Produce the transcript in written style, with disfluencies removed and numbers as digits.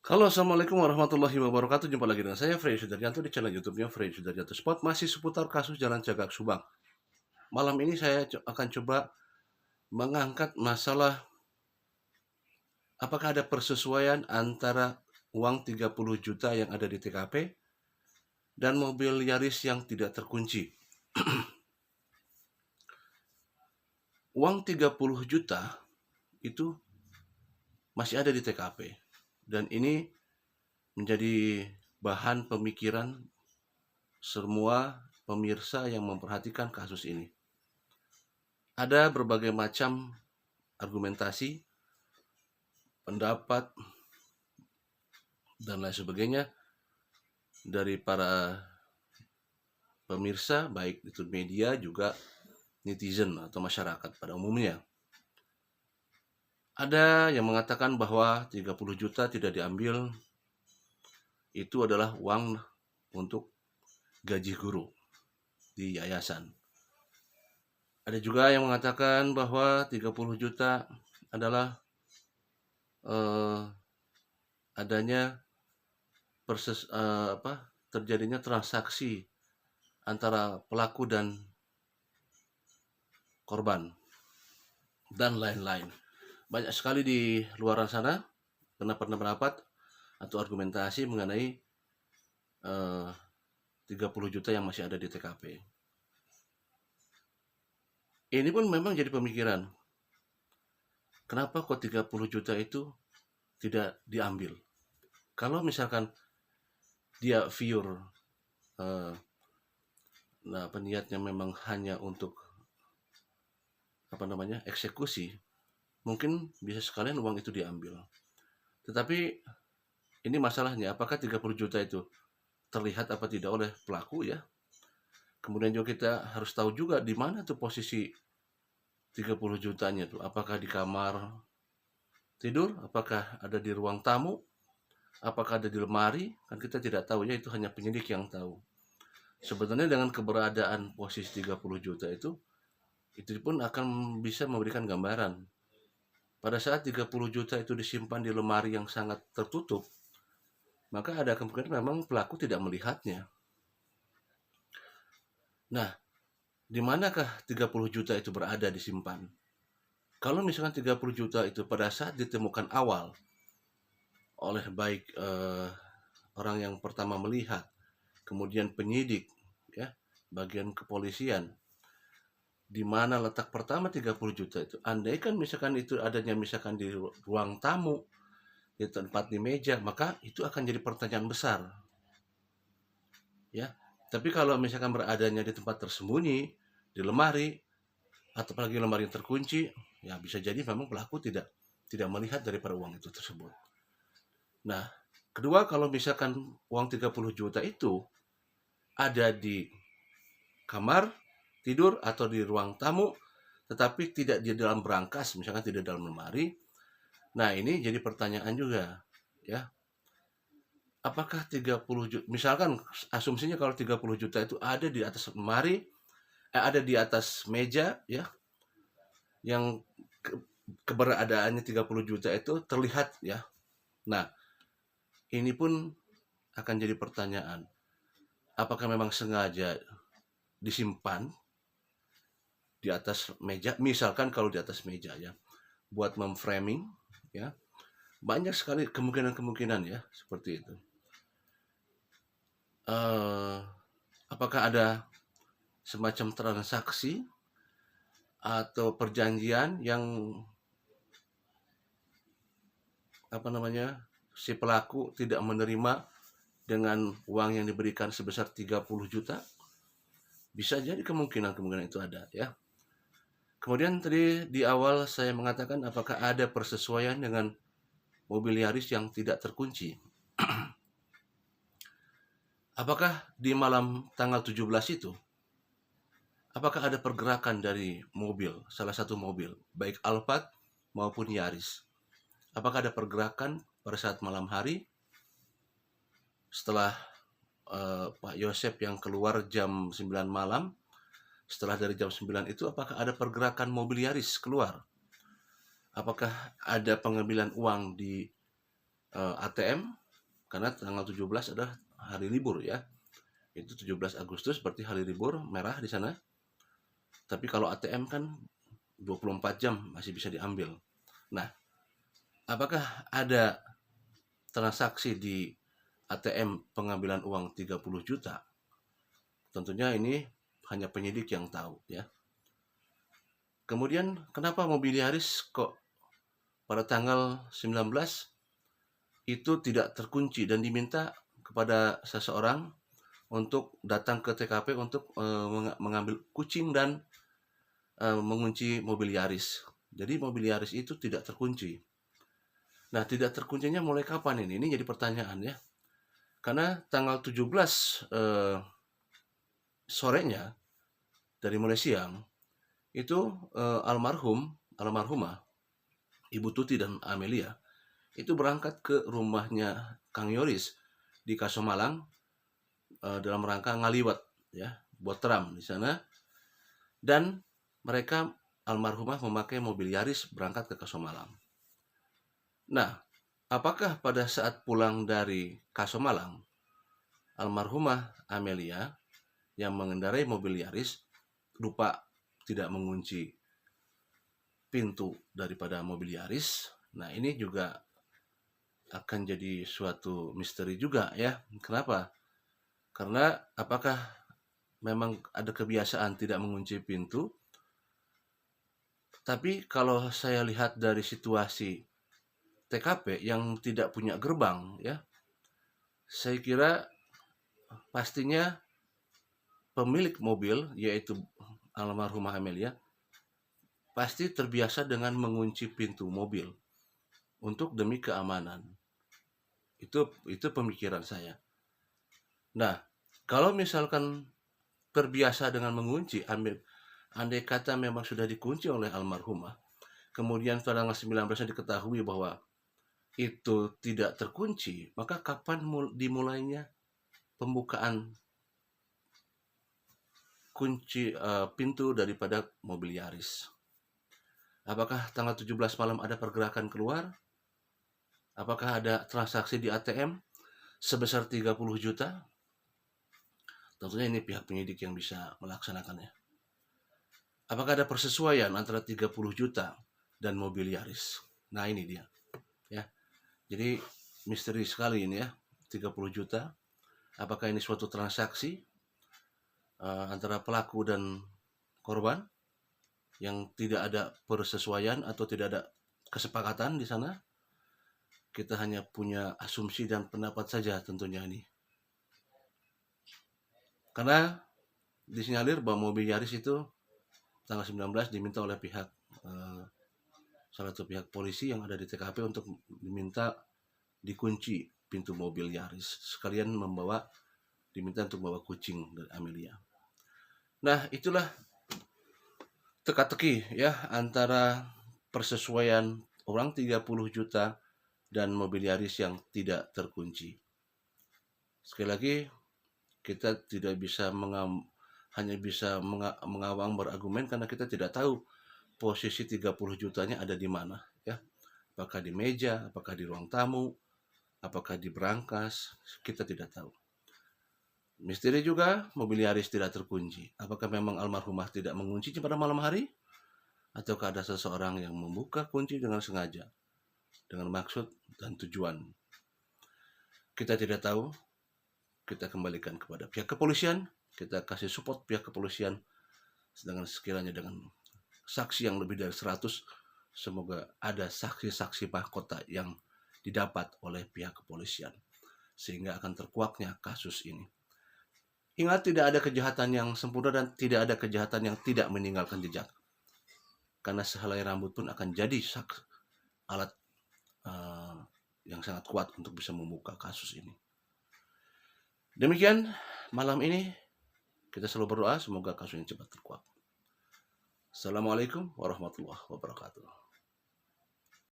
Halo, assalamualaikum warahmatullahi wabarakatuh. Jumpa lagi dengan saya, Freddy Sudaryanto, di channel YouTube-nya Freddy Sudaryanto Spot. Masih seputar kasus Jalan Cagak Subang. Malam ini saya akan coba mengangkat masalah apakah ada persesuaian antara uang 30 juta yang ada di TKP dan mobil Yaris yang tidak terkunci. Uang 30 juta itu masih ada di TKP. Dan ini menjadi bahan pemikiran semua pemirsa yang memperhatikan kasus ini. Ada berbagai macam argumentasi, pendapat, dan lain sebagainya dari para pemirsa, baik itu media juga netizen atau masyarakat pada umumnya. Ada yang mengatakan bahwa 30 juta tidak diambil, itu adalah uang untuk gaji guru di yayasan. Ada juga yang mengatakan bahwa 30 juta adalah eh, adanya terjadinya transaksi antara pelaku dan korban dan lain-lain. Banyak sekali di luar sana pendapat atau argumentasi mengenai 30 juta yang masih ada di TKP. Ini pun memang jadi pemikiran. Kenapa kok 30 juta itu tidak diambil? Kalau misalkan dia pure niatnya memang hanya untuk eksekusi, mungkin bisa sekalian uang itu diambil. Tetapi ini masalahnya, apakah 30 juta itu terlihat apa tidak oleh pelaku ya? Kemudian juga kita harus tahu juga di mana tuh posisi 30 jutanya tuh. Apakah di kamar tidur? Apakah ada di ruang tamu? Apakah ada di lemari? Kan kita tidak tahu ya, itu hanya penyidik yang tahu. Sebenarnya dengan keberadaan posisi 30 juta itu pun akan bisa memberikan gambaran. Pada saat 30 juta itu disimpan di lemari yang sangat tertutup, maka ada kemungkinan memang pelaku tidak melihatnya. Nah, di manakah 30 juta itu berada disimpan? Kalau misalkan 30 juta itu pada saat ditemukan awal oleh baik orang yang pertama melihat, kemudian penyidik, ya, bagian kepolisian, di mana letak pertama 30 juta itu, andaikan misalkan itu adanya misalkan di ruang tamu, di tempat di meja, maka itu akan jadi pertanyaan besar, ya. Tapi kalau misalkan beradanya di tempat tersembunyi, di lemari, atau apalagi lemari yang terkunci, ya bisa jadi memang pelaku tidak melihat daripada uang itu tersebut. Nah, kedua, kalau misalkan uang 30 juta itu ada di kamar tidur atau di ruang tamu, tetapi tidak di dalam berangkas, misalkan tidak dalam lemari, nah ini jadi pertanyaan juga, ya. Apakah 30 juta, misalkan asumsinya kalau 30 juta itu ada di atas lemari, ada di atas meja, ya, yang keberadaannya 30 juta itu terlihat, ya. Nah, ini pun akan jadi pertanyaan. Apakah memang sengaja disimpan di atas meja? Misalkan kalau di atas meja, ya, buat memframing, ya. Banyak sekali kemungkinan-kemungkinan, ya, seperti itu. Apakah ada semacam transaksi atau perjanjian yang si pelaku tidak menerima dengan uang yang diberikan sebesar 30 juta? Bisa jadi kemungkinan-kemungkinan itu ada, ya. Kemudian tadi di awal saya mengatakan apakah ada persesuaian dengan mobil Yaris yang tidak terkunci. Apakah di malam tanggal 17 itu, apakah ada pergerakan dari mobil, salah satu mobil, baik Alphard maupun Yaris? Apakah ada pergerakan pada saat malam hari setelah Pak Yosep yang keluar jam 9 malam? Setelah dari jam 9 itu, apakah ada pergerakan mobil Yaris keluar? Apakah ada pengambilan uang di ATM, karena tanggal 17 adalah hari libur ya. Itu 17 Agustus berarti hari libur merah di sana. Tapi kalau ATM kan 24 jam masih bisa diambil. Nah, apakah ada transaksi di ATM pengambilan uang 30 juta? Tentunya ini hanya penyidik yang tahu ya. Kemudian kenapa mobil Yaris kok pada tanggal 19 itu tidak terkunci dan diminta kepada seseorang untuk datang ke TKP untuk mengambil kucing dan mengunci mobil Yaris. Jadi mobil Yaris itu tidak terkunci. Nah, tidak terkuncinya mulai kapan ini? Ini jadi pertanyaan ya. Karena tanggal 17 sorenya dari mulai siang itu almarhumah Ibu Tuti dan Amelia itu berangkat ke rumahnya Kang Yoris di Kasomalang dalam rangka ngaliwat ya, buat teram di sana. Dan mereka almarhumah memakai mobil Yaris berangkat ke Kasomalang. Nah, apakah pada saat pulang dari Kasomalang, almarhumah Amelia yang mengendarai mobil Yaris lupa tidak mengunci pintu daripada mobil Yaris? Nah, ini juga akan jadi suatu misteri juga ya. Kenapa? Karena apakah memang ada kebiasaan tidak mengunci pintu? Tapi kalau saya lihat dari situasi TKP yang tidak punya gerbang ya, saya kira pastinya pemilik mobil yaitu almarhumah Amelia pasti terbiasa dengan mengunci pintu mobil untuk demi keamanan. Itu pemikiran saya. Nah, kalau misalkan terbiasa dengan mengunci, andai kata memang sudah dikunci oleh almarhumah, kemudian tanggal 19 diketahui bahwa itu tidak terkunci, maka kapan dimulainya pembukaan kunci pintu daripada mobil Yaris? Apakah tanggal 17 malam ada pergerakan keluar? Apakah ada transaksi di ATM sebesar 30 juta? Tentunya ini pihak penyidik yang bisa melaksanakannya. Apakah ada persesuaian antara 30 juta dan mobil Yaris? Nah, ini dia. Ya. Jadi misteri sekali ini ya, 30 juta. Apakah ini suatu transaksi antara pelaku dan korban yang tidak ada persesuaian atau tidak ada kesepakatan di sana? Kita hanya punya asumsi dan pendapat saja tentunya ini. Karena disinyalir bahwa mobil Yaris itu tanggal 19 diminta oleh pihak salah satu pihak polisi yang ada di TKP untuk diminta dikunci pintu mobil Yaris, sekalian diminta untuk membawa kucing dari Amelia. Nah, itulah teka-teki ya antara persesuaian orang 30 juta dan mobil Yaris yang tidak terkunci. Sekali lagi, kita tidak bisa hanya bisa mengawang berargumen karena kita tidak tahu posisi 30 jutanya ada di mana ya. Apakah di meja, apakah di ruang tamu, apakah di berangkas, kita tidak tahu. Misteri juga mobil Yaris tidak terkunci. Apakah memang almarhumah tidak menguncinya pada malam hari? Ataukah ada seseorang yang membuka kunci dengan sengaja, dengan maksud dan tujuan? Kita tidak tahu. Kita kembalikan kepada pihak kepolisian. Kita kasih support pihak kepolisian. Sedangkan sekiranya dengan saksi yang lebih dari 100, semoga ada saksi-saksi mahkota yang didapat oleh pihak kepolisian. Sehingga akan terkuaknya kasus ini. Ingat, tidak ada kejahatan yang sempurna dan tidak ada kejahatan yang tidak meninggalkan jejak. Karena sehelai rambut pun akan jadi alat yang sangat kuat untuk bisa membuka kasus ini. Demikian malam ini kita selalu berdoa semoga kasus ini cepat terkuak. Assalamualaikum warahmatullahi wabarakatuh.